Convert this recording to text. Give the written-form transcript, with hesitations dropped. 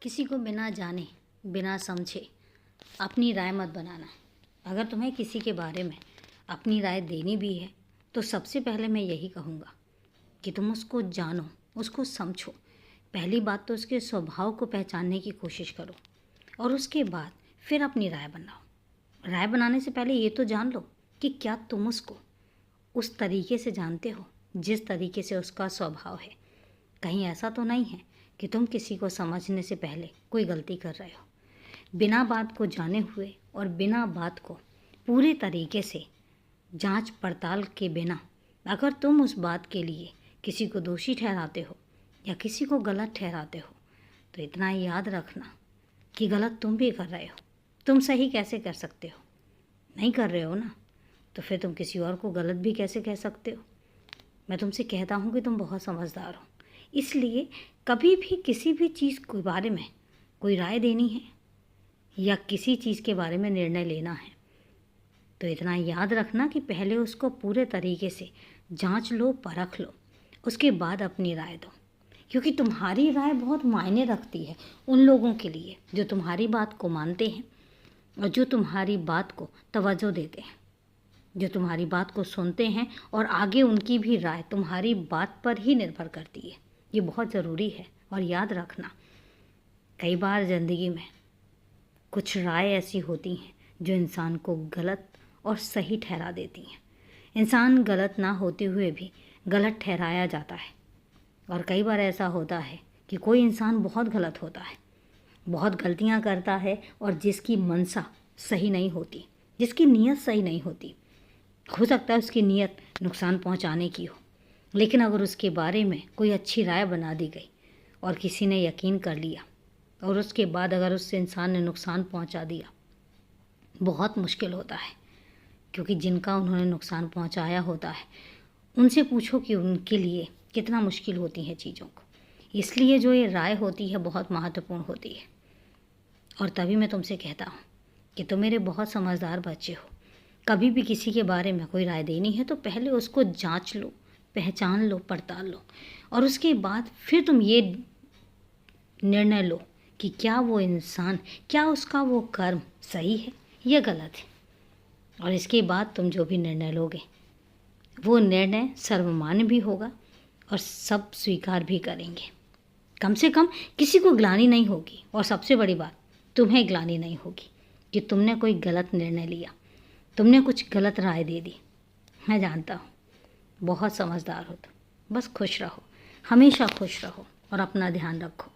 किसी को बिना जाने बिना समझे अपनी राय मत बनाना। अगर तुम्हें किसी के बारे में अपनी राय देनी भी है तो सबसे पहले मैं यही कहूँगा कि तुम उसको जानो, उसको समझो। पहली बात तो उसके स्वभाव को पहचानने की कोशिश करो और उसके बाद फिर अपनी राय बनाओ। राय बनाने से पहले ये तो जान लो कि क्या तुम उसको उस तरीके से जानते हो जिस तरीके से उसका स्वभाव है। कहीं ऐसा तो नहीं है कि तुम किसी को समझने से पहले कोई गलती कर रहे हो। बिना बात को जाने हुए और बिना बात को पूरे तरीके से जांच पड़ताल के बिना अगर तुम उस बात के लिए किसी को दोषी ठहराते हो या किसी को गलत ठहराते हो तो इतना याद रखना कि गलत तुम भी कर रहे हो। तुम सही कैसे कर सकते हो? नहीं कर रहे हो ना, तो फिर तुम किसी और को गलत भी कैसे कह सकते हो? मैं तुमसे कहता हूँ कि तुम बहुत समझदार हो, इसलिए कभी भी किसी भी चीज़ के बारे में कोई राय देनी है या किसी चीज़ के बारे में निर्णय लेना है तो इतना याद रखना कि पहले उसको पूरे तरीके से जांच लो, परख लो, उसके बाद अपनी राय दो। क्योंकि तुम्हारी राय बहुत मायने रखती है उन लोगों के लिए जो तुम्हारी बात को मानते हैं और जो तुम्हारी बात को तवज्जो देते हैं, जो तुम्हारी बात को सुनते हैं और आगे उनकी भी राय तुम्हारी बात पर ही निर्भर करती है। ये बहुत ज़रूरी है। और याद रखना, कई बार ज़िंदगी में कुछ राय ऐसी होती हैं जो इंसान को गलत और सही ठहरा देती हैं। इंसान गलत ना होते हुए भी गलत ठहराया जाता है। और कई बार ऐसा होता है कि कोई इंसान बहुत गलत होता है, बहुत गलतियां करता है और जिसकी मंशा सही नहीं होती, जिसकी नीयत सही नहीं होती। हो सकता है उसकी नीयत नुकसान पहुंचाने की हो, लेकिन अगर उसके बारे में कोई अच्छी राय बना दी गई और किसी ने यकीन कर लिया और उसके बाद अगर उस इंसान ने नुकसान पहुंचा दिया, बहुत मुश्किल होता है। क्योंकि जिनका उन्होंने नुकसान पहुंचाया होता है उनसे पूछो कि उनके लिए कितना मुश्किल होती है चीज़ों को। इसलिए जो ये राय होती है बहुत महत्वपूर्ण होती है। और तभी मैं तुमसे कहता हूँ कि तुम मेरे बहुत समझदार बच्चे हो। कभी भी किसी के बारे में कोई राय देनी है तो पहले उसको जांच लो, पहचान लो, पड़ताल लो और उसके बाद फिर तुम ये निर्णय लो कि क्या वो इंसान, क्या उसका वो कर्म सही है या गलत है। और इसके बाद तुम जो भी निर्णय लोगे वो निर्णय सर्वमान्य भी होगा और सब स्वीकार भी करेंगे। कम से कम किसी को ग्लानि नहीं होगी और सबसे बड़ी बात, तुम्हें ग्लानि नहीं होगी कि तुमने कोई गलत निर्णय लिया, तुमने कुछ गलत राय दे दी। मैं जानता हूँ बहुत समझदार हो तुम। बस खुश रहो, हमेशा खुश रहो और अपना ध्यान रखो।